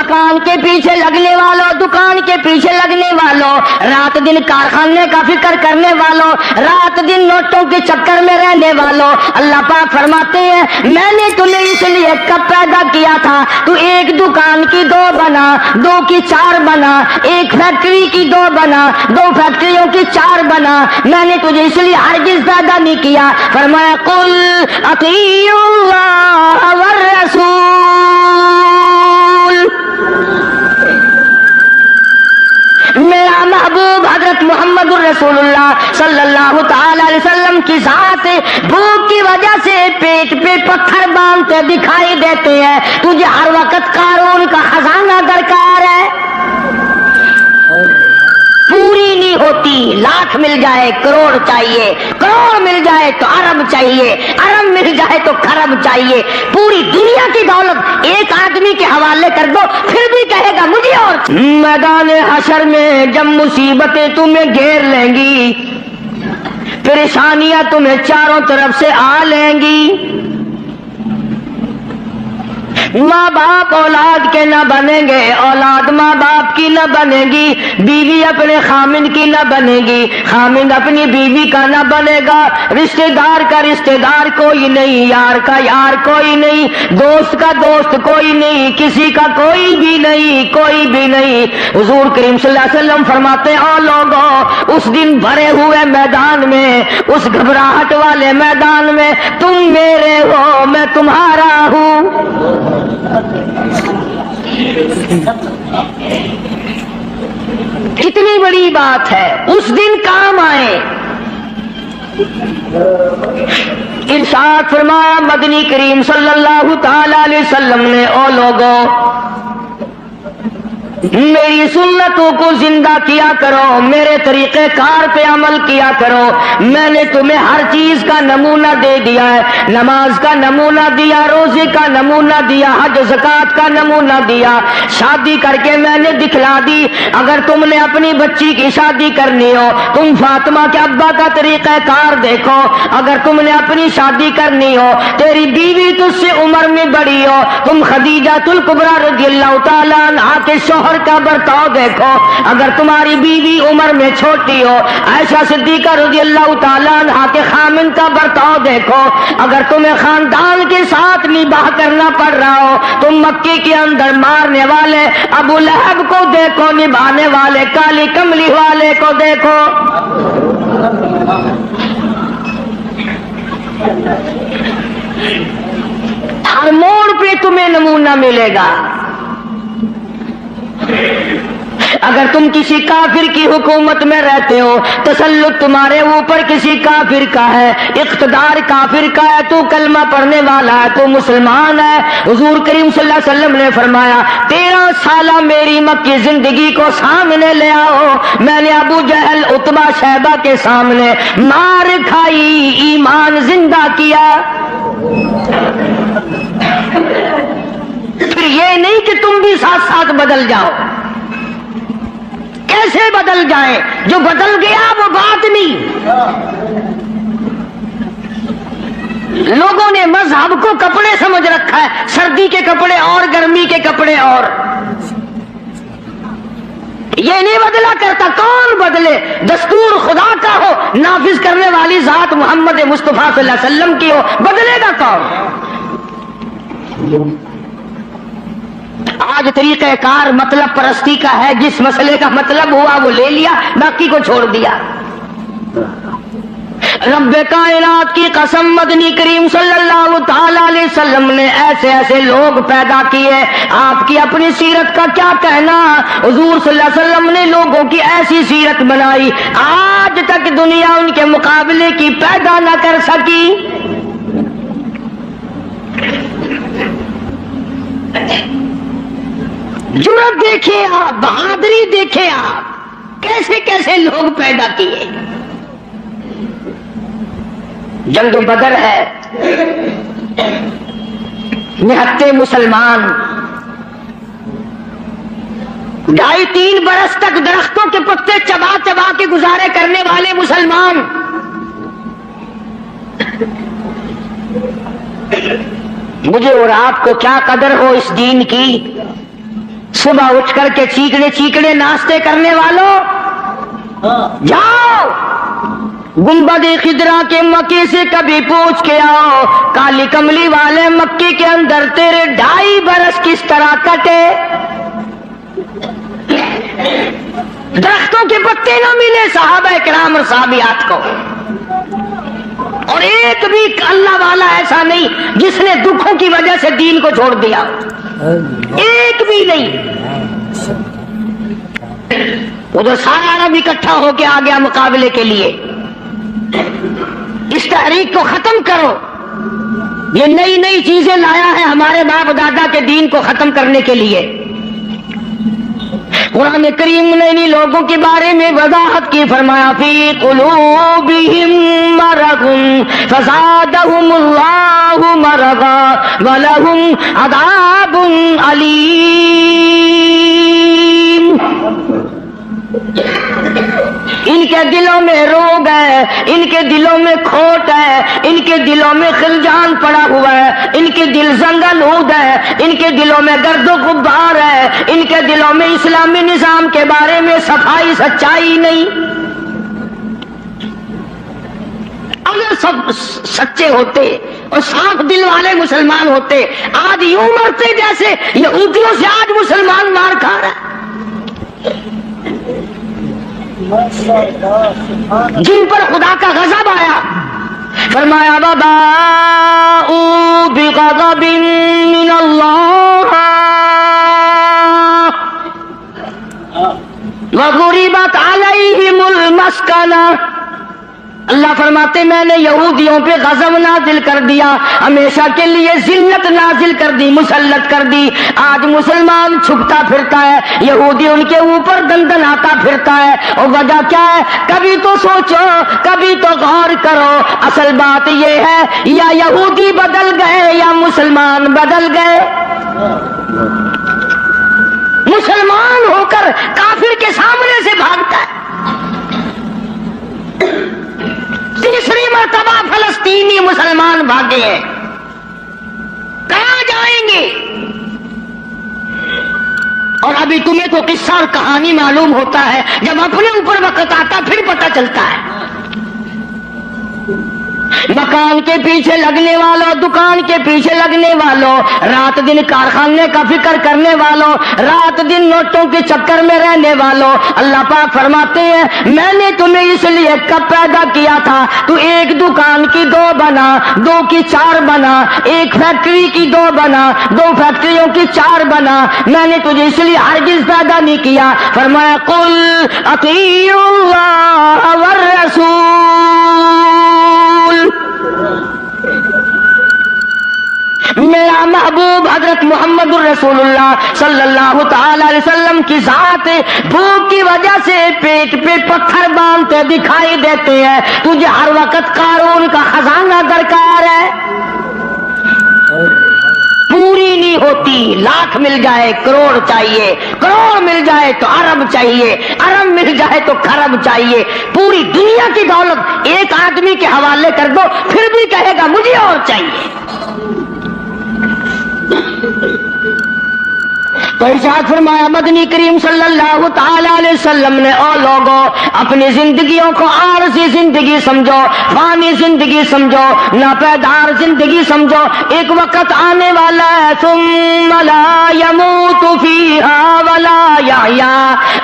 مکان کے پیچھے لگنے والوں، دکان کے پیچھے لگنے والوں، رات دن کارخانے کا فکر کرنے والوں، رات دن نوٹوں کے چکر میں رہنے والوں، اللہ پاک فرماتے ہیں میں نے تمہیں اس لیے کب پیدا کیا تھا تو ایک دکان کی 2 بنا، 2 کی 4 بنا، ایک فیکٹری کی 2 بنا، 2 فیکٹریوں کی 4 بنا، میں نے تجھے اس لیے ہرگز پیدا نہیں کیا۔ فرمایا قل اطیعوا اللہ والرسول، میرا محبوب حضرت محمد الرسول اللہ صلی اللہ تعالی علیہ وسلم کی ذات بھوک کی وجہ سے پیٹ پہ پتھر باندھتے دکھائی دیتے ہیں، تجھے ہر وقت قارون کا خزانہ درکار ہے، پوری نہیں ہوتی، لاکھ مل جائے کروڑ چاہیے، کروڑ مل جائے تو ارب چاہیے، ارب مل جائے تو خرب چاہیے، پوری دنیا کی دولت ایک آدمی کے حوالے کر دو پھر بھی کہے گا مجھے اور۔ میدان حشر میں جب مصیبتیں تمہیں گھیر لیں گی، پریشانیاں تمہیں چاروں طرف سے آ لیں گی، ماں باپ اولاد کے نہ بنیں گے، اولاد ماں باپ کی نہ بنے گی، بیوی اپنے خامند کی نہ بنے گی، خامند اپنی بیوی کا نہ بنے گا، رشتہ دار کا رشتہ دار کوئی نہیں، یار کا یار کوئی نہیں، دوست کا دوست کوئی نہیں، کسی کا کوئی بھی نہیں، کوئی بھی نہیں۔ حضور کریم صلی اللہ علیہ وسلم فرماتے ہیں او لوگوں، اس دن بھرے ہوئے میدان میں، اس گھبراہٹ والے میدان میں تم میرے ہو میں تمہارا ہوں۔ کتنی بڑی بات ہے، اس دن کام آئے۔ ارشاد فرمایا مدنی کریم صلی اللہ تعالی علیہ وسلم نے او لوگوں میری سنتوں کو زندہ کیا کرو، میرے طریقہ کار پہ عمل کیا کرو، میں نے تمہیں ہر چیز کا نمونہ دے دیا ہے، نماز کا نمونہ دیا، روزے کا نمونہ دیا، حج زکات کا نمونہ دیا، شادی کر کے میں نے دکھلا دی۔ اگر تم نے اپنی بچی کی شادی کرنی ہو تم فاطمہ کے ابا کا طریقہ کار دیکھو، اگر تم نے اپنی شادی کرنی ہو تیری بیوی تجھ سے عمر میں بڑی ہو تم خدیجہ الکبریٰ رضی اللہ تعالیٰ عنہا کے شوہر کا برتاؤ دیکھو، اگر تمہاری بیوی عمر میں چھوٹی ہو عائشہ صدیقہ رضی اللہ تعالیٰ عنہا کے خامند کا برتاؤ دیکھو، اگر تمہیں خاندان کے ساتھ نباہ کرنا پڑ رہا ہو تم مکے کے اندر مارنے والے ابو لہب کو دیکھو، نبھانے والے کالی کملی والے کو دیکھو۔ ہر موڑ پہ تمہیں نمونہ ملے گا۔ اگر تم کسی کافر کی حکومت میں رہتے ہو، تسلط تمہارے اوپر کسی کافر کا ہے، اقتدار کافر کا ہے، تو کلمہ پڑھنے والا ہے، تو مسلمان ہے، حضور کریم صلی اللہ علیہ وسلم نے فرمایا 13 سالہ میری مکی زندگی کو سامنے لے آؤ، میں نے ابو جہل عتبہ شیبہ کے سامنے مار کھائی، ایمان زندہ کیا۔ پھر یہ نہیں کہ تم بھی ساتھ ساتھ بدل جاؤ، کیسے بدل جائیں؟ جو بدل گیا وہ بات نہیں۔ لوگوں نے مذہب کو کپڑے سمجھ رکھا ہے، سردی کے کپڑے اور گرمی کے کپڑے اور، یہ نہیں بدلا کرتا۔ کون بدلے؟ دستور خدا کا ہو، نافذ کرنے والی ذات محمد مصطفیٰ صلی اللہ علیہ وسلم کی ہو، بدلے گا کون؟ آج طریقہ کار مطلب پرستی کا ہے، جس مسئلے کا مطلب ہوا وہ لے لیا، باقی کو چھوڑ دیا۔ رب کائنات کی قسم مدنی کریم صلی اللہ تعالی علیہ وسلم نے ایسے ایسے لوگ پیدا کیے، آپ کی اپنی سیرت کا کیا کہنا؟ حضور صلی اللہ علیہ وسلم نے لوگوں کی ایسی سیرت بنائی آج تک دنیا ان کے مقابلے کی پیدا نہ کر سکی۔ جرأت دیکھیں آپ، بہادری دیکھیں آپ، کیسے کیسے لوگ پیدا کیے۔ جنگ بدر ہے، نہتے مسلمان 2.5-3 برس تک درختوں کے پتے چبا چبا کے گزارے کرنے والے مسلمان، مجھے اور آپ کو کیا قدر ہو اس دین کی، صبح اٹھ کر کے چیکنے چیکنے ناشتے کرنے والوں جاؤ گنبد خضرا کے مکے سے کبھی پوچھ کے آؤ کالی کملی والے مکے کے اندر تیرے 2.5 برس کس طرح کٹے. درختوں کے پتے نہ ملے صحابہ کرام اور صحابیات کو, اور ایک بھی اللہ والا ایسا نہیں جس نے دکھوں کی وجہ سے دین کو چھوڑ دیا, ایک بھی نہیں. ادھر سارا عرب اکٹھا ہو کے آ گیا مقابلے کے لیے. اس تحریک کو ختم کرو, یہ نئی نئی چیزیں لایا ہے ہمارے باپ دادا کے دین کو ختم کرنے کے لیے. قرآن کریم نے انہی لوگوں کے بارے میں وضاحت کی, فرمایا فی قلوبہم مرض فزادہم اللہ مرضا ولہم عذاب علیم. ان کے دلوں میں روگ ہے, ان کے دلوں میں کھوٹ ہے, ان کے دلوں میں خلجان پڑا ہوا ہے, ان کے دل زنگلود ہے, ان کے دلوں میں گرد و غبار ہے, ان کے دلوں میں اسلامی نظام کے بارے میں صفائی سچائی نہیں. اگر سب سچے ہوتے اور صاف دل والے مسلمان ہوتے آج یوں مرتے جیسے یہودیوں سے آج مسلمان مار کھا رہا ہے, جن پر خدا کا غضب آیا. فرمایا وباءوا بغضب من اللہ وضربت علیہم المسکنہ. اللہ فرماتے میں نے یہودیوں پہ غضب نازل کر دیا, ہمیشہ کے لیے ذلت نازل کر دی, مسلط کر دی. آج مسلمان چھپتا پھرتا ہے, یہودی ان کے اوپر دندناتا پھرتا ہے. اور وجہ کیا ہے؟ کبھی تو سوچو, کبھی تو غور کرو. اصل بات یہ ہے یا یہودی بدل گئے یا مسلمان بدل گئے. مسلمان ہو کر کافر کے سامنے سے بھاگتا ہے. تیسری مرتبہ فلسطینی مسلمان بھاگے ہیں, کہاں جائیں گے؟ اور ابھی تمہیں تو قصہ اور کہانی معلوم ہوتا ہے, جب اپنے اوپر وقت آتا پھر پتہ چلتا ہے. مکان کے پیچھے لگنے والوں, دکان کے پیچھے لگنے والوں, رات دن کارخانے کا فکر کرنے والوں, رات دن نوٹوں کے چکر میں رہنے والوں, اللہ پاک فرماتے ہیں میں نے تمہیں اس لیے کب پیدا کیا تھا, تو ایک دکان کی 2 بنا, 2 کی 4 بنا, ایک فیکٹری کی 2 بنا, 2 فیکٹریوں کی 4 بنا. میں نے تجھے اس لیے ہرگز پیدا نہیں کیا. فرمایا قل اطیعوا اللہ والرسول. میرا محبوب حضرت محمد الرسول اللہ صلی اللہ تعالی علیہ وسلم کی ذات بھوک کی وجہ سے پیٹ پہ پتھر باندھتے دکھائی دیتے ہیں. تجھے ہر وقت قارون کا خزانہ درکار ہے, پوری نہیں ہوتی. لاکھ مل جائے کروڑ چاہیے, کروڑ مل جائے تو ارب چاہیے, ارب مل جائے تو خرب چاہیے. پوری دنیا کی دولت ایک آدمی کے حوالے کر دو پھر بھی کہے گا مجھے اور چاہیے. تو ارشاد فرمایا مدنی کریم صلی اللہ تعالی علیہ وسلم نے او لوگوں اپنی زندگیوں کو عارضی زندگی سمجھو, فانی زندگی سمجھو, ناپیدار زندگی سمجھو. ایک وقت آنے والا ہے ثم لا يموت فيها ولا يحيا.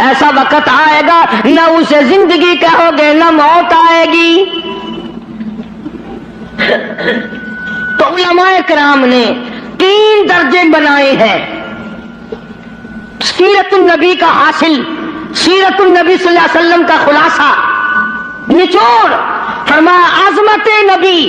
ایسا وقت آئے گا نہ اسے زندگی کہو گے نہ موت آئے گی. تو علماء کرام نے 3 درجے بنائے ہیں سیرت النبی کا حاصل, سیرت النبی صلی اللہ علیہ وسلم کا خلاصہ, نچوڑ. فرمایا عظمت نبی,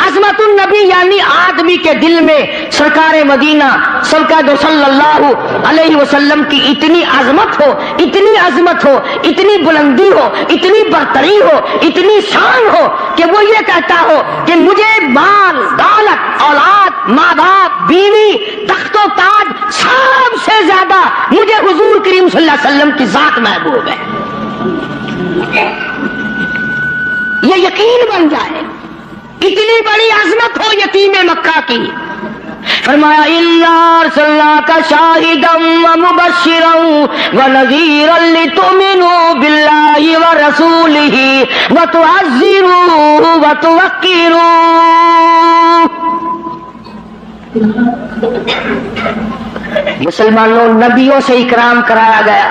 عظمت النبی یعنی آدمی کے دل میں سرکار مدینہ سرکار صلی اللہ علیہ وسلم کی اتنی عظمت ہو, اتنی عظمت ہو, اتنی بلندی ہو, اتنی برتری ہو, اتنی شان ہو کہ وہ یہ کہتا ہو کہ مجھے مال دولت اولاد ماں باپ بیوی تخت و تاج سب سے زیادہ مجھے حضور کریم صلی اللہ علیہ وسلم کی ذات محبوب ہے. یہ یقین بن جائے. اتنی بڑی عظمت ہو یتیم مکہ کی, فرمایا انا ارسلناک شاہدا ومبشرا ونذیرا لتؤمنوا باللہ ورسولہ وتعزروہ وتوقروہ۔ مسلمانوں، نبیوں سے اکرام کرایا گیا،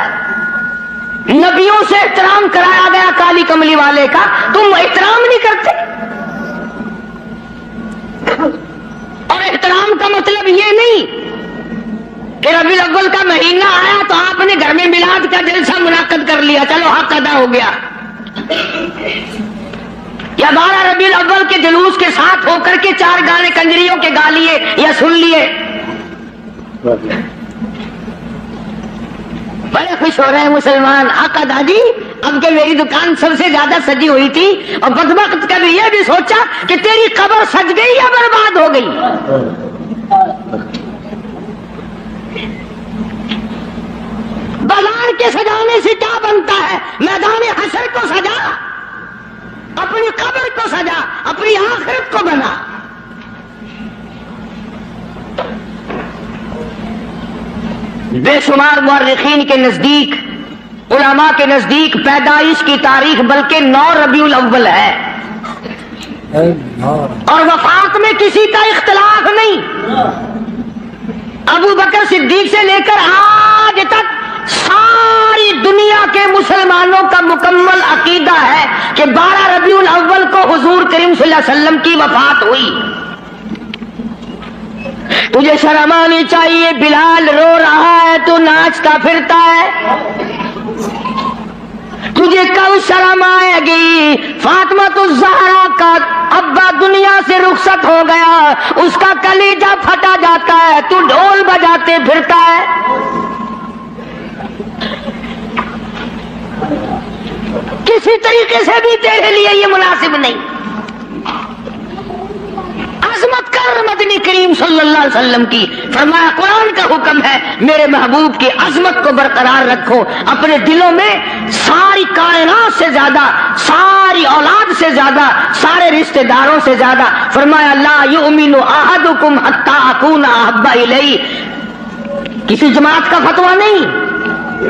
نبیوں سے احترام کرایا گیا کالی کملی والے کا، تم احترام نہیں کرتے؟ اور احترام کا مطلب یہ نہیں کہ ربیع الاول کا مہینہ آیا تو آپ نے گھر میں میلاد کا جلسہ منعقد کر لیا، چلو حق ادا ہو گیا، یا 12 ربیع الاول کے جلوس کے ساتھ ہو کر کے 4 گانے کنجریوں کے گا لیے یا سن لیے۔ بڑے خوش ہو رہے ہیں مسلمان، آقا دادی اب کہ میری دکان سب سے زیادہ سجی ہوئی تھی، اور بدبخت کبھی یہ بھی سوچا کہ تیری قبر سج گئی یا برباد ہو گئی۔ بازار کے سجانے سے کیا بنتا ہے؟ میدان حشر کو سجا، اپنی قبر کو سجا، اپنی آخرت کو بنا۔ بے شمار مورخین کے نزدیک، علماء کے نزدیک پیدائش کی تاریخ بلکہ 9 ربیع الاول ہے، اور وفات میں کسی کا اختلاف نہیں۔ ابو بکر صدیق سے لے کر آج تک ساری دنیا کے مسلمانوں کا مکمل عقیدہ ہے کہ 12 ربیع الاول کو حضور کریم صلی اللہ علیہ وسلم کی وفات ہوئی۔ تجھے شرم آنی چاہیے، بلال رو رہا ہے تو ناچتا پھرتا ہے، تجھے کب شرم آئے گی؟ فاطمہ الزہرا کا ابا دنیا سے رخصت ہو گیا، اس کا کلیجہ پھٹا جاتا ہے، تو ڈھول بجاتے پھرتا ہے۔ کسی طریقے سے بھی تیرے لیے یہ مناسب نہیں۔ عظمت کر مدنی کریم صلی اللہ علیہ وسلم کی، فرمایا قرآن کا حکم ہے میرے محبوب کی عظمت کو برقرار رکھو اپنے دلوں میں، ساری کائنات سے زیادہ، ساری اولاد سے زیادہ، سارے رشتہ داروں سے زیادہ۔ فرمایا لا یؤمن احدکم حتی اکون احب الیہ، کسی جماعت کا فتویٰ نہیں،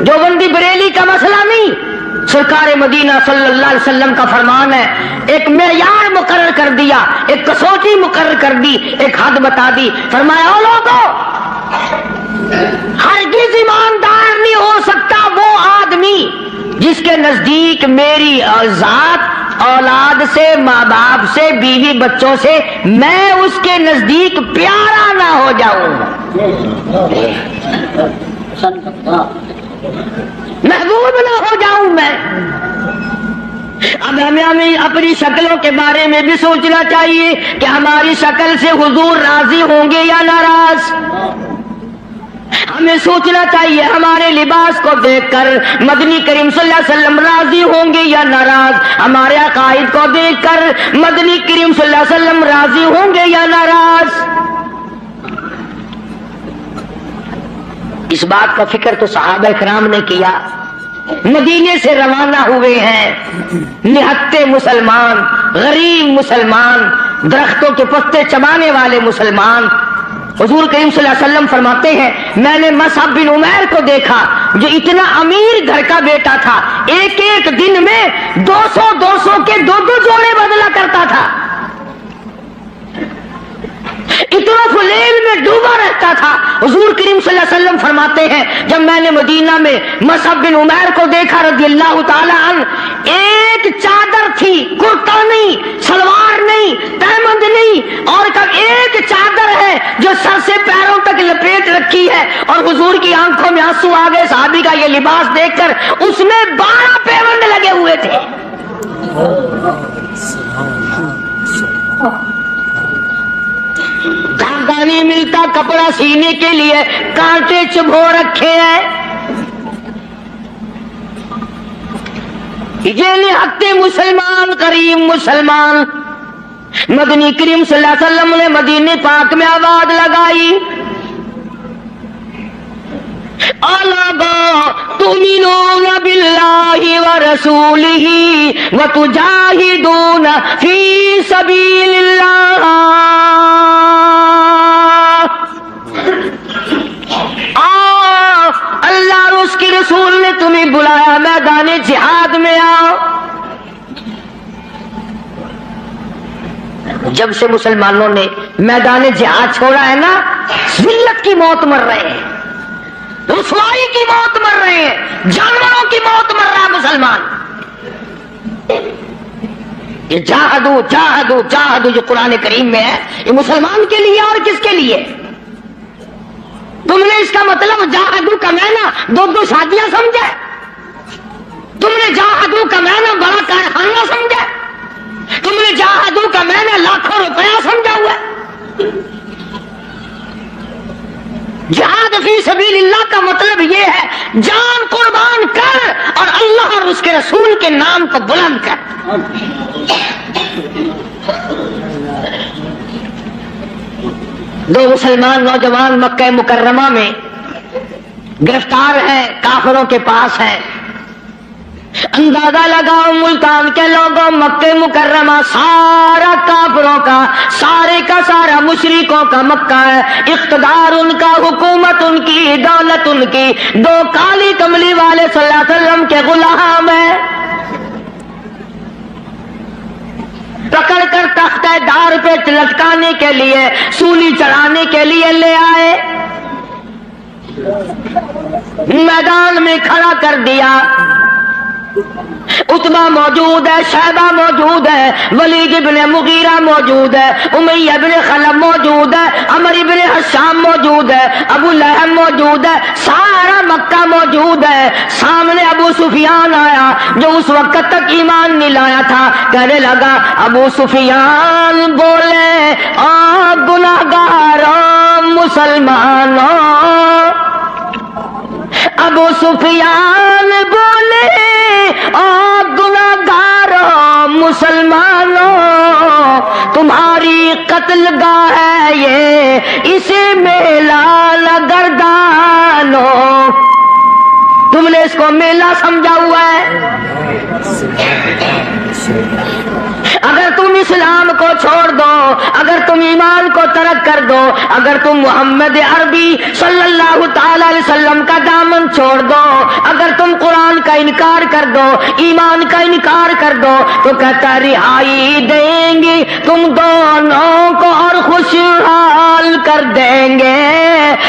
دیوبندی بریلی کا مسئلہ نہیں، سرکار مدینہ صلی اللہ علیہ وسلم کا فرمان ہے۔ ایک معیار مقرر کر دیا، ایک کسوٹی مقرر کر دی، ایک حد بتا دی، فرمایا او لوگو، ہرگز ایماندار نہیں ہو سکتا وہ آدمی جس کے نزدیک میری ذات، اولاد سے، ماں باپ سے، بیوی بچوں سے میں اس کے نزدیک پیارا نہ ہو جاؤں، محبوب نہ ہو جاؤں میں۔ اب ہمیں اپنی شکلوں کے بارے میں بھی سوچنا چاہیے کہ ہماری شکل سے حضور راضی ہوں گے یا ناراض۔ ہمیں سوچنا چاہیے ہمارے لباس کو دیکھ کر مدنی کریم صلی اللہ علیہ وسلم راضی ہوں گے یا ناراض، ہمارے عقائد کو دیکھ کر مدنی کریم صلی اللہ علیہ وسلم راضی ہوں گے یا ناراض۔ اس بات کا فکر تو صحابہ کرام نے کیا، مدینے سے روانہ ہوئے ہیں نہتے مسلمان، غریب مسلمان، درختوں کے پتے چبانے والے مسلمان۔ حضور کریم صلی اللہ علیہ وسلم فرماتے ہیں میں نے مصعب بن عمیر کو دیکھا جو اتنا امیر گھر کا بیٹا تھا، ایک ایک دن میں 200 کے 2 جوڑے بدلا کرتا تھا، اتنا فلیل میں ڈوبا رہتا تھا۔ حضور کریم صلی اللہ علیہ وسلم فرماتے ہیں جب میں نے مدینہ میں مصعب بن عمیر کو دیکھا رضی اللہ تعالی عنہ، ایک چادر تھی، کرتا نہیں، سلوار نہیں، تہمند نہیں، اور کب ایک چادر ہے جو سر سے پیروں تک لپیٹ رکھی ہے، اور حضور کی آنکھوں میں آنسو آ گئے صحابی کا یہ لباس دیکھ کر، اس میں 12 پیوند لگے ہوئے تھے۔ دھاگا نہیں ملتا کپڑا سینے کے لیے، کانٹے چبھو رکھے ہیں۔ یہ نہتے مسلمان، غریب مسلمان، مدنی کریم صلی اللہ علیہ وسلم نے مدینے پاک میں آواز لگائی اَلَا تُؤْمِنُونَ بِاللَّهِ وَرَسُولِهِ وَتُجَاهِدُونَ فِي سَبِيلِ اللَّهِ نے تمہیں بلایا میدان جہاد میں آؤ. جب سے مسلمانوں نے میدان جہاد چھوڑا ہے نا، ذلت کی موت مر رہے ہیں، رسوائی کی موت مر رہے ہیں، جانوروں کی موت مر رہا ہے مسلمان. یہ جاہدو جاہدو جاہدو جو قرآن کریم میں ہے، یہ مسلمان کے لیے اور کس کے لیے؟ تم نے اس کا مطلب جاہدو کا معنی دو شادیاں سمجھا؟ تم نے جاہدو کا معنی بڑا کارخانہ سمجھا؟ تم نے جاہدو کا معنی لاکھوں روپیہ سمجھا ہوا ہے؟ جہاد فی سبیل اللہ کا مطلب یہ ہے جان قربان کر اور اللہ اور اس کے رسول کے نام کو بلند کر. دو مسلمان نوجوان مکہ مکرمہ میں گرفتار ہیں، کافروں کے پاس ہیں. اندازہ لگاؤ ملتان کے لوگوں، مکہ مکرمہ سارا کافروں کا، سارے کا سارا مشرکوں کا مکہ ہے. اقتدار ان کا، حکومت ان کی، دولت ان کی. دو کالی کملی والے صلی اللہ علیہ وسلم کے غلام ہیں. پکڑ کر تختہ دار پہ لٹکانے کے لیے، سولی چڑھانے کے لیے لے آئے، میدان میں کھڑا کر دیا. عتبہ موجود ہے، شیبہ موجود ہے، ولید ابن مغیرہ موجود ہے، امیہ ابن خلف موجود ہے، عمر ابن حشام موجود ہے، ابو لہب موجود ہے، سارا مکہ موجود ہے. سامنے ابو سفیان آیا جو اس وقت تک ایمان نہیں لایا تھا. کہنے لگا ابو سفیان بولے آ گناہگاروں مسلمانوں. ابو سفیان بولے اور گناہگاروں مسلمانوں، تمہاری قتل گاہ ہے یہ، اسے میلہ نہ گردانو. تم نے اس کو میلہ سمجھا ہوا ہے. اگر تم اسلام کو چھوڑ دو، اگر تم ایمان کو ترک کر دو، اگر تم محمد عربی صلی اللہ تعالی علیہ وسلم کا دامن چھوڑ دو، اگر تم قرآن کا انکار کر دو، ایمان کا انکار کر دو، تو کہتا رہائی دیں گے تم دونوں کو اور خوشحال کر دیں گے.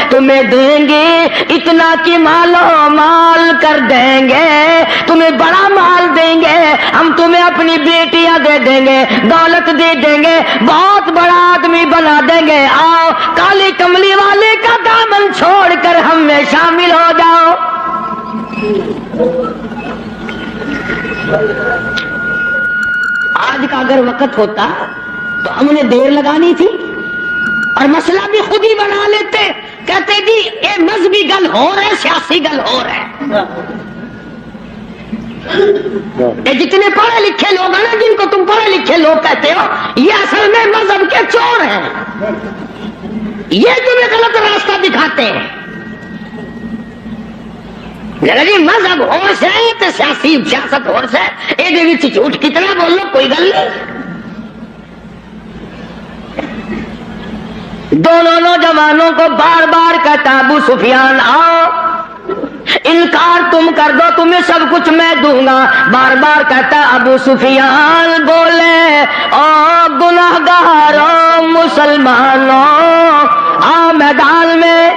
تمہیں دیں گے اتنا کہ مالو مال کر دیں گے، تمہیں بڑا مال دیں گے، ہم تمہیں اپنی بیٹیاں دے دیں گے، دولت دے دیں گے، بہت بڑا آدمی بنا دیں گے. آؤ کالی کملی والے کا دامن چھوڑ کر ہم میں شامل ہو جاؤ. آج کا اگر وقت ہوتا تو ہم نے دیر لگانی تھی اور مسئلہ بھی خود ہی بنا لیتے. کہتے جی یہ مذہبی گل ہو رہا ہے، سیاسی گل ہو رہا ہے. یہ جتنے پڑھے لکھے لوگ ہیں نا، جن کو تم پڑھے لکھے لوگ کہتے ہو، یہ اصل میں مذہب کے چور ہیں. یہ تمہیں غلط راستہ دکھاتے ہیں. جی مذہب ہو سے تو سیاست ہو سے، یہ جھوٹ کتنا بول لو کوئی گل نہیں. دونوں نوجوانوں کو بار بار کہتا ابو سفیان آؤ، انکار تم کر دو تمہیں سب کچھ میں دوں گا. بار بار کہتا ابو سفیان بولے او گناہگاروں مسلمانوں، آؤ میدان میں،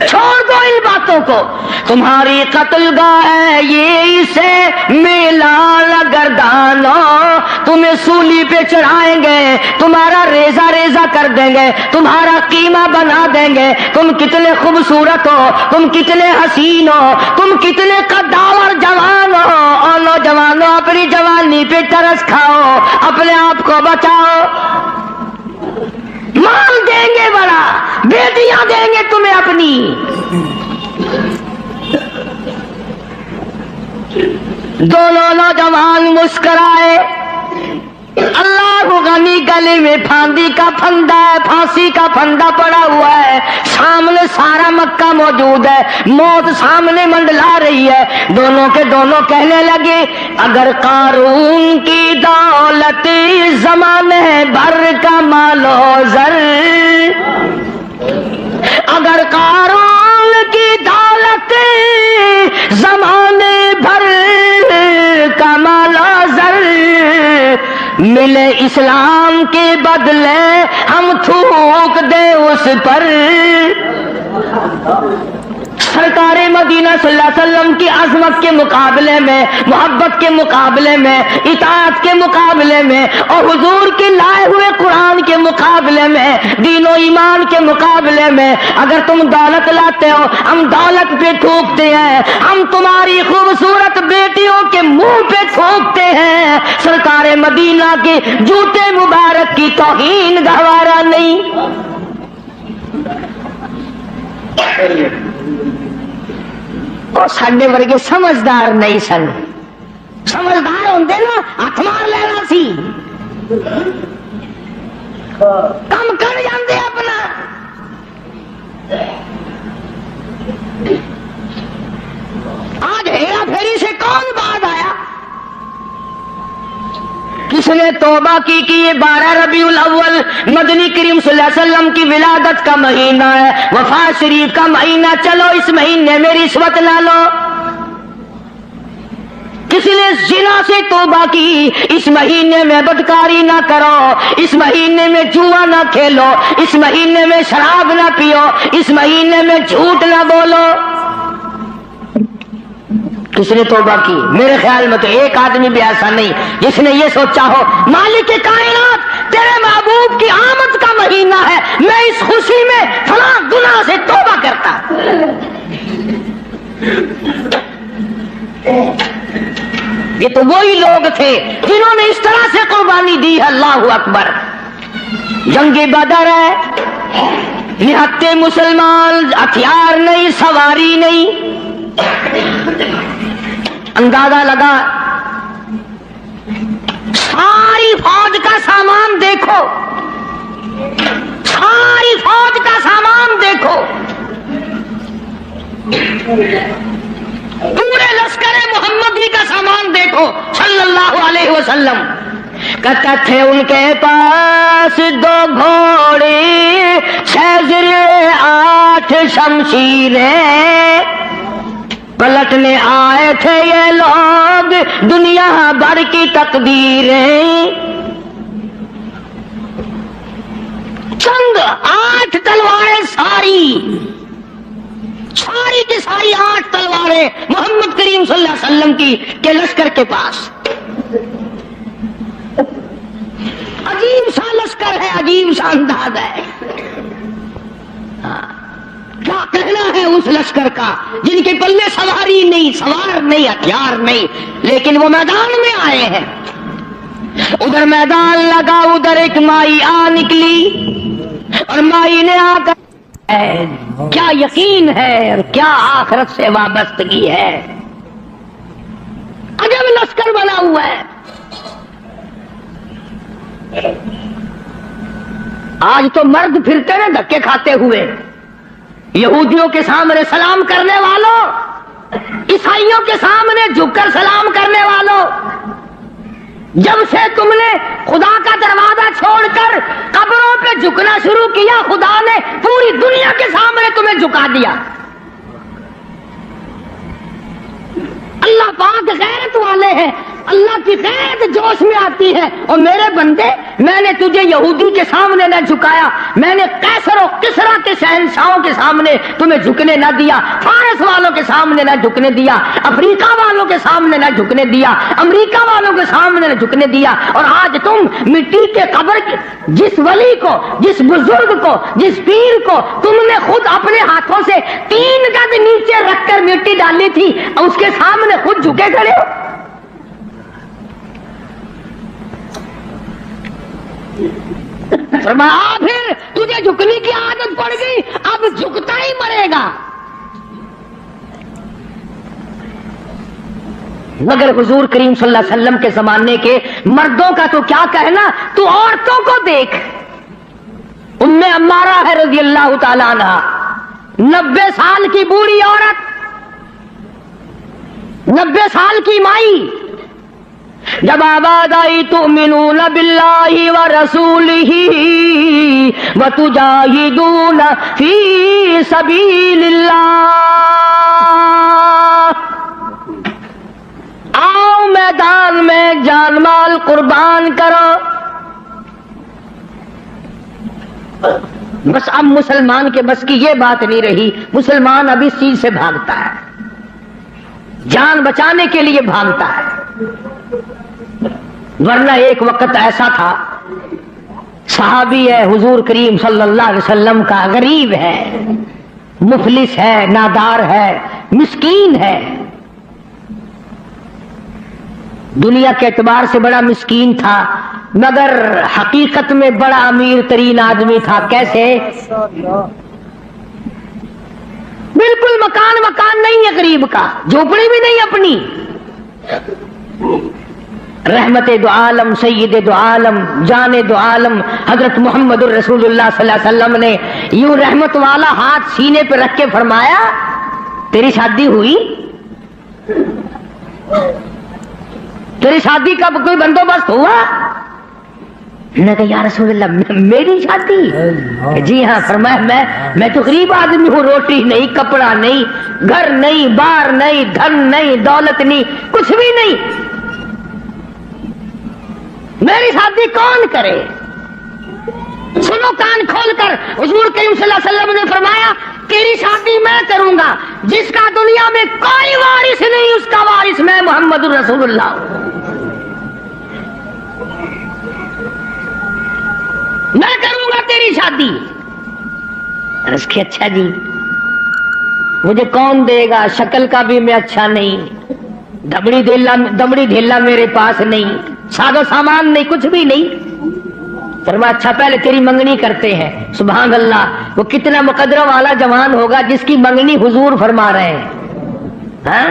چھوڑ دو ان باتوں کو. تمہاری قتل گاہ ہے یہ، اسے میلہ گردانو. تمہیں سولی پہ چڑھائیں گے، تمہارا ریزہ ریزہ کر دیں گے، تمہارا قیمہ بنا دیں گے. تم کتنے خوبصورت ہو، تم کتنے حسین ہو، تم کتنے قداور جوان ہو. اور نوجوانوں اپنی جوانی پہ ترس کھاؤ، اپنے آپ کو بچاؤ. مال دیں گے بڑا، بیٹیاں دیں گے تمہیں اپنی. دونوں نوجوان مسکرائے. اللہ غنی گلی میں پھاندی کا پھندا ہے، پھانسی کا پھندا پڑا ہوا ہے، سامنے سارا مکہ موجود ہے، موت سامنے منڈلا رہی ہے. دونوں کے دونوں کہنے لگے اگر قارون کی دولت زمانے بھر کا مال و زر، اگر قارون کی دولت ملے اسلام کے بدلے ہم تھوک دیں اس پر. سرکار مدینہ صلی اللہ علیہ وسلم کی عظمت کے مقابلے میں، محبت کے مقابلے میں، اطاعت کے مقابلے میں، اور حضور کے لائے ہوئے قرآن کے مقابلے میں، دین و ایمان کے مقابلے میں اگر تم دولت لاتے ہو، ہم دولت پہ تھوکتے ہیں، ہم تمہاری خوبصورت بیٹیوں کے منہ پہ تھوکتے ہیں. سرکار مدینہ کے جوتے مبارک کی توہین گوارا نہیں. اور ساڈے ورگے سمجھدار نہیں سن. سمجھدار ہوندے نا ہاتھ مار لینا سی، کم کر جاندے اپنا. آج ہیرا پھیری سے کون بعد آیا؟ کس نے توبہ کی کہ یہ 12 ربیع الاول مدنی کریم صلی اللہ علیہ وسلم کی ولادت کا مہینہ ہے، وفات شریف کا مہینہ، چلو اس مہینے میں رشوت نہ لو. کسی نے زنا سے توبہ کی، اس مہینے میں بدکاری نہ کرو، اس مہینے میں جوا نہ کھیلو، اس مہینے میں شراب نہ پیو، اس مہینے میں جھوٹ نہ بولو. کس نے توبہ کی؟ میرے خیال میں تو ایک آدمی بھی ایسا نہیں جس نے یہ سوچا ہو مالک کائنات تیرے محبوب کی آمد کا مہینہ ہے، میں اس خوشی میں فلاں گناہ سے توبہ کرتا. یہ تو وہی لوگ تھے جنہوں نے اس طرح سے قربانی دی. اللہ اکبر. جنگ بدر ہے، نہتے مسلمان، ہتھیار نہیں، سواری نہیں. اندازہ لگا، ساری فوج کا سامان دیکھو، ساری فوج کا سامان دیکھو، پورے لشکر محمدی کا سامان دیکھو صلی اللہ علیہ وسلم. کہتا تھے ان کے پاس 2 گھوڑے، 6 زرے، 8 شمشیریں، پلٹنے آئے تھے یہ لوگ دنیا بھر کی تقدیریں. چند 8 تلواریں، ساری کی ساری 8 تلواریں محمد کریم صلی اللہ علیہ وسلم کی کے لشکر کے پاس. عجیب سا لشکر ہے، عجیب سا انداز ہے. کیا کہنا ہے اس لشکر کا جن کے پلے سواری نہیں، سوار نہیں، ہتھیار نہیں، لیکن وہ میدان میں آئے ہیں. ادھر میدان لگا، ادھر ایک مائی آ نکلی، اور مائی نے آ کر کیا یقین ہے اور کیا آخرت سے وابستگی ہے. عجب لشکر بنا ہوا ہے. آج تو مرد پھرتے ہیں دھکے کھاتے ہوئے، یہودیوں کے سامنے سلام کرنے والوں، عیسائیوں کے سامنے جھک کر سلام کرنے والوں. جب سے تم نے خدا کا دروازہ چھوڑ کر قبروں پہ جھکنا شروع کیا، خدا نے پوری دنیا کے سامنے تمہیں جھکا دیا. اللہ پاک غیرت والے ہیں، اللہ کی غیرت جوش میں آتی ہے. اور میرے بندے، میں نے تجھے یہودی کے سامنے نہ جھکایا، میں نے قیصر و کسریٰ کے شہنشاہوں کے سامنے تمہیں جھکنے نہ دیا، فارس والوں کے سامنے نہ جھکنے دیا، افریقہ والوں کے سامنے نہ جھکنے دیا، امریکہ والوں کے سامنے نہ جھکنے دیا. اور آج تم مٹی کے قبر جس ولی کو، جس بزرگ کو، جس پیر کو تم نے خود اپنے ہاتھوں سے 3 گز نیچے رکھ کر مٹی ڈالی تھی، اس کے سامنے خود جھکے کھڑے ہو. فرمایا پھر تجھے جھکنے کی عادت پڑ گئی، اب جھکتا ہی مرے گا. مگر حضور کریم صلی اللہ علیہ وسلم کے زمانے کے مردوں کا تو کیا کہنا، تو عورتوں کو دیکھ. ام عمارہ ہے رضی اللہ تعالیٰ عنہ، 90 سال کی بوڑھی عورت، 90 سال کی مائی. جب آواز آئی تؤمنون باللہ ورسولہ وتجاہدون فی سبیل اللہ، آؤ میدان میں جان مال قربان کرو. بس اب مسلمان کے بس کی یہ بات نہیں رہی. مسلمان اب اس چیز سے بھاگتا ہے, جان بچانے کے لیے بھاگتا ہے. ورنہ ایک وقت ایسا تھا, صحابی ہے حضور کریم صلی اللہ علیہ وسلم کا, غریب ہے, مفلس ہے, نادار ہے, مسکین ہے, دنیا کے اعتبار سے بڑا مسکین تھا, مگر حقیقت میں بڑا امیر ترین آدمی تھا. کیسے؟ بالکل مکان نہیں ہے غریب کا, جھوپڑی بھی نہیں اپنی. رحمت دو عالم, سید دو عالم, جان دو عالم حضرت محمد الرسول اللہ صلی اللہ علیہ وسلم نے یوں رحمت والا ہاتھ سینے پہ رکھ کے فرمایا, تیری شادی ہوئی؟ تیری شادی کا کوئی بندوبست ہوا؟ نے کہا یا رسول اللہ میری شادی؟ جی ہاں. فرمایا میں تو غریب آدمی ہوں, روٹی نہیں, کپڑا نہیں, گھر نہیں, بار نہیں, دھن نہیں, دولت نہیں, کچھ بھی نہیں, میری شادی کون کرے؟ سنو کان کھول کر, حضور کریم صلی اللہ علیہ وسلم نے فرمایا تیری شادی میں کروں گا, جس کا دنیا میں کوئی وارث نہیں اس کا وارث میں محمد الرسول اللہ ہوں. میں کروں گا تیری شادی. اس کے اچھا جی مجھے کون دے گا, شکل کا بھی میں اچھا نہیں, دمڑی ڈھیلا میرے پاس نہیں, سادہ سامان نہیں, کچھ بھی نہیں. فرمایا اچھا پہلے تیری منگنی کرتے ہیں. سبحان اللہ, وہ کتنا مقدرہ والا جوان ہوگا جس کی منگنی حضور فرما رہے ہیں. ہاں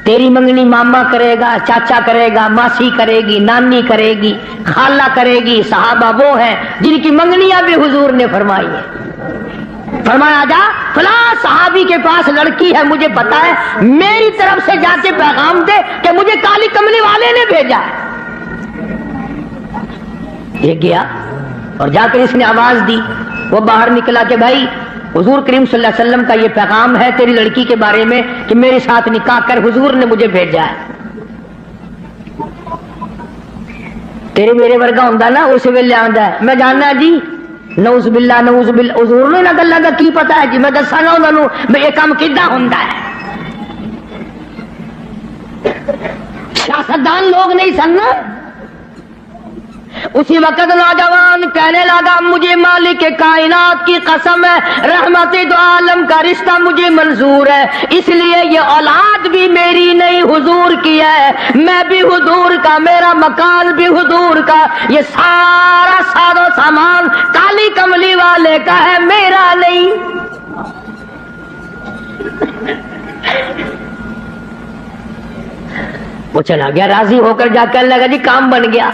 تیری منگنی ماما کرے گا, چاچا کرے گا, ماسی کرے گی, نانی کرے گی, خالہ کرے گی. صحابہ وہ ہیں جن کی منگنیاں بھی حضور نے فرمائی ہیں. فرمایا جا فلاں صحابی کے پاس لڑکی ہے, مجھے پتا ہے, میری طرف سے جا کے پیغام دے کہ مجھے کالی کملی والے نے بھیجا. یہ گیا اور جا کر اس نے آواز دی. وہ باہر نکلا کہ بھائی حضور کریم صلی اللہ علیہ وسلم کا یہ پیغام ہے تیری لڑکی کے بارے میں کہ میرے ساتھ نکاح کر, حضور نے مجھے بھیجا ہے. تیرے میرے ورگا ہوندا نا اس ویلے آندا ہے, میں جاننا جی نعوذ باللہ نعوذ باللہ. حضور نے نہ گلاں دا کی پتا ہے جی, میں دساں گا انہاں نوں میں یہ کام کیدا ہوندا ہے. سیاستدان لوگ نہیں سن. اسی وقت نوجوان کہنے لگا مجھے مالک کائنات کی قسم ہے, رحمت دو عالم کا رشتہ مجھے منظور ہے, اس لیے یہ اولاد بھی میری نہیں حضور کی ہے, میں بھی حضور کا, میرا مکان بھی حضور کا, یہ سارا ساز و سامان کالی کملی والے کا ہے, میرا نہیں. وہ چلا گیا, راضی ہو کر جا کر لگا جی کام بن گیا.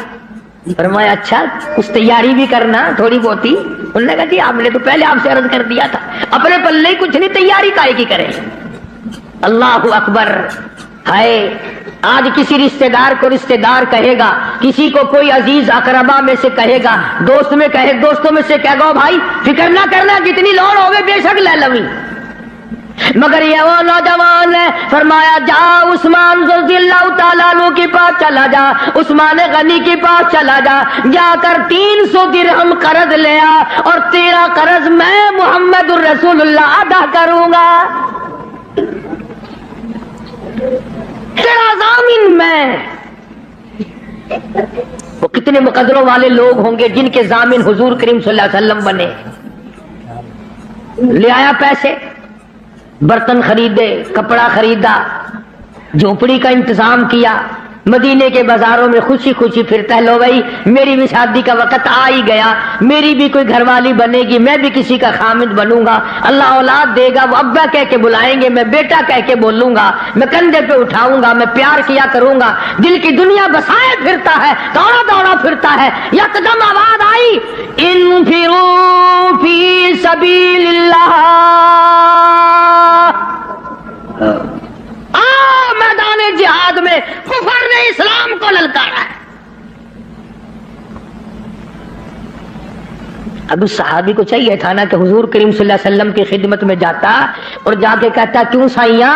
فرمایا اچھا کچھ تیاری بھی کرنا تھوڑی بہت ہی. انہوں نے کہا جی آپ نے تو پہلے آپ سے عرض کر دیا تھا, اپنے پلے کچھ نہیں, تیاری کائے کی کرے. اللہ اکبر. ہائے آج کسی رشتہ دار کو رشتہ دار کہے گا, کسی کو کوئی عزیز اقربا میں سے کہے گا, دوستوں میں سے کہے گا بھائی فکر نہ کرنا, جتنی لوڑ ہوگی بے شک لے لویں. مگر یہ وہ نوجوان ہے, فرمایا جا عثمان رضی اللہ تعالیٰ عنہ کے پاس چلا جا, عثمان غنی کے پاس چلا جا, جا کر 300 درہم قرض لیا اور تیرا قرض میں محمد الرسول اللہ ادا کروں گا, تیرا ضامن میں. وہ کتنے مقدروں والے لوگ ہوں گے جن کے ضامن حضور کریم صلی اللہ علیہ وسلم بنے. لے آیا پیسے, برتن خریدے, کپڑا خریدا, جھونپڑی کا انتظام کیا, مدینے کے بازاروں میں خوشی خوشی پھرتا ہے. لو بھائی میری بھی شادی کا وقت آ ہی گیا, میری بھی کوئی گھر والی بنے گی, میں بھی کسی کا خامد بنوں گا, اللہ اولاد دے گا, وہ ابا کہہ کے بلائیں گے, میں بیٹا کہہ کے بولوں گا, میں کندھے پہ اٹھاؤں گا, میں پیار کیا کروں گا. دل کی دنیا بسائے پھرتا ہے, دوڑا دوڑا پھرتا ہے. یکدم آواز آئی انفروا فی سبیل اللہ, میدان جہاد میں کفر نے اسلام کو للکارا ہے. اب اس صحابی کو چاہیے تھا نا کہ حضور کریم صلی اللہ علیہ وسلم کی خدمت میں جاتا اور جا کے کہتا کیوں سائیاں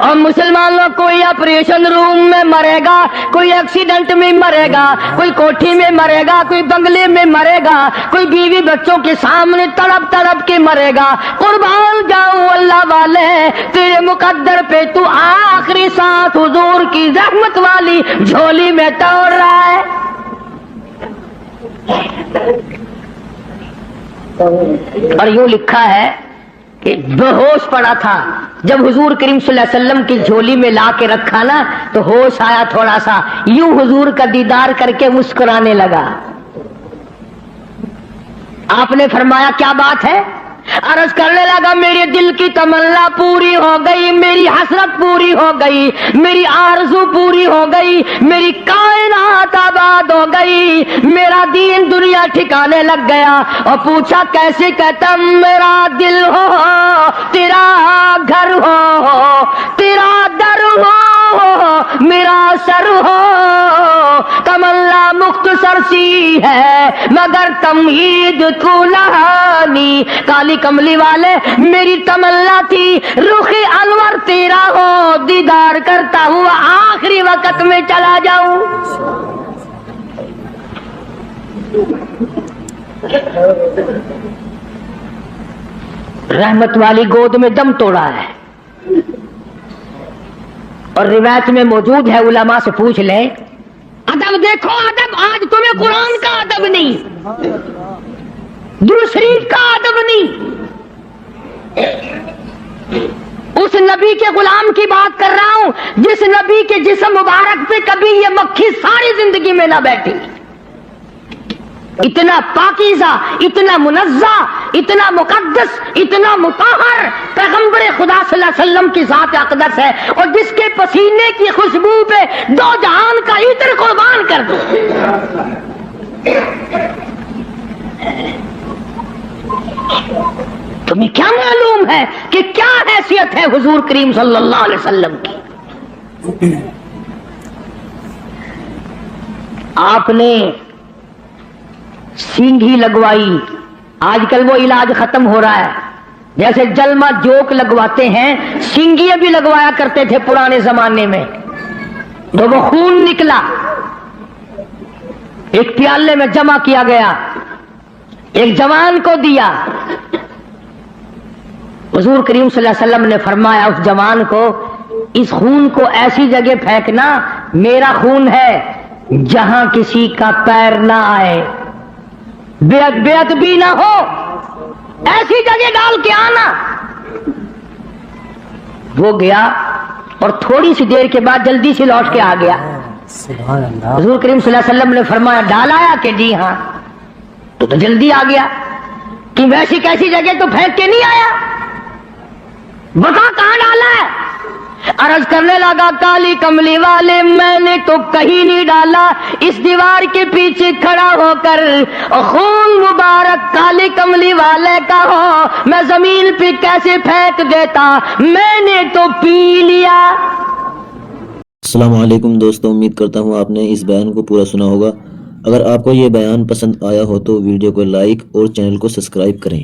اور مسلمانوں کوئی آپریشن روم میں مرے گا, کوئی ایکسیڈنٹ میں مرے گا, کوئی کوٹھی میں مرے گا, کوئی بنگلے میں مرے گا, کوئی بیوی بچوں کے سامنے تڑپ تڑپ کے مرے گا. قربان جاؤں اللہ والے, تیرے مقدر پہ تو آخری ساتھ حضور کی رحمت والی جھولی میں توڑ رہا ہے. اور یوں لکھا ہے کہ بے ہوش پڑا تھا, جب حضور کریم صلی اللہ علیہ وسلم کی جھولی میں لا کے رکھا نا تو ہوش آیا تھوڑا سا, یوں حضور کا دیدار کر کے مسکرانے لگا. آپ نے فرمایا کیا بات ہے؟ عرض کرنے لگا میرے دل کی تمنا پوری ہو گئی, میری حسرت پوری ہو گئی, میری آرزو پوری ہو گئی, میری کائنات آباد ہو گئی, میرا دین دنیا ٹھکانے لگ گیا. اور پوچھا کیسے؟ کہتا میرا دل ہو تیرا گھر ہو, تیرا در ہو میرا سر ہو, تمنا مختصر سی ہے مگر تمہید کلہانی. کالی کملی والے میری تمنا تھی رخ انور تیرا ہو, دیدار کرتا ہوا آخری وقت میں چلا جاؤں. رحمت والی گود میں دم توڑا ہے. اور روایت میں موجود ہے, علماء سے پوچھ لیں, ادب دیکھو ادب, آج تمہیں قرآن کا ادب نہیں, درود شریف کا ادب نہیں, اس نبی کے غلام کی بات کر رہا ہوں جس نبی کے جسم مبارک پہ کبھی یہ مکھی ساری زندگی میں نہ بیٹھی. اتنا پاکیزہ, اتنا منزہ, اتنا مقدس, اتنا مطہر پیغمبر خدا صلی اللہ علیہ وسلم کی ذات اقدس ہے, اور جس کے پسینے کی خوشبو پہ دو جہان کا عطر قربان کر دو. تمہیں کیا معلوم ہے کہ کیا حیثیت ہے حضور کریم صلی اللہ علیہ وسلم کی؟ آپ نے سینگھی لگوائی, آج کل وہ علاج ختم ہو رہا ہے, جیسے جلما جوک لگواتے ہیں سینگیاں بھی لگوایا کرتے تھے پرانے زمانے میں, تو وہ خون نکلا, ایک پیالے میں جمع کیا گیا, ایک جوان کو دیا. حضور کریم صلی اللہ علیہ وسلم نے فرمایا اس جوان کو, اس خون کو ایسی جگہ پھینکنا, میرا خون ہے, جہاں کسی کا پیر نہ آئے, بے ادبی نہ ہو, ایسی جگہ ڈال کے آنا. وہ گیا اور تھوڑی سی دیر کے بعد جلدی سے لوٹ کے آ گیا. حضور کریم صلی اللہ علیہ وسلم نے فرمایا ڈال آیا کہ جی ہاں, تو جلدی آ گیا کہ ویسی کیسی جگہ تو پھینک کے نہیں آیا, بتا کہاں ڈالا ہے؟ عرض کرنے لگا کالی کملی والے میں نے تو کہیں نہیں ڈالا, اس دیوار کے پیچھے کھڑا ہو کر خون مبارک کالی کملی والے کا ہو میں زمین پہ کیسے پھینک دیتا, میں نے تو پی لیا. السلام علیکم دوستوں, امید کرتا ہوں آپ نے اس بیان کو پورا سنا ہوگا. اگر آپ کو یہ بیان پسند آیا ہو تو ویڈیو کو لائک اور چینل کو سبسکرائب کریں.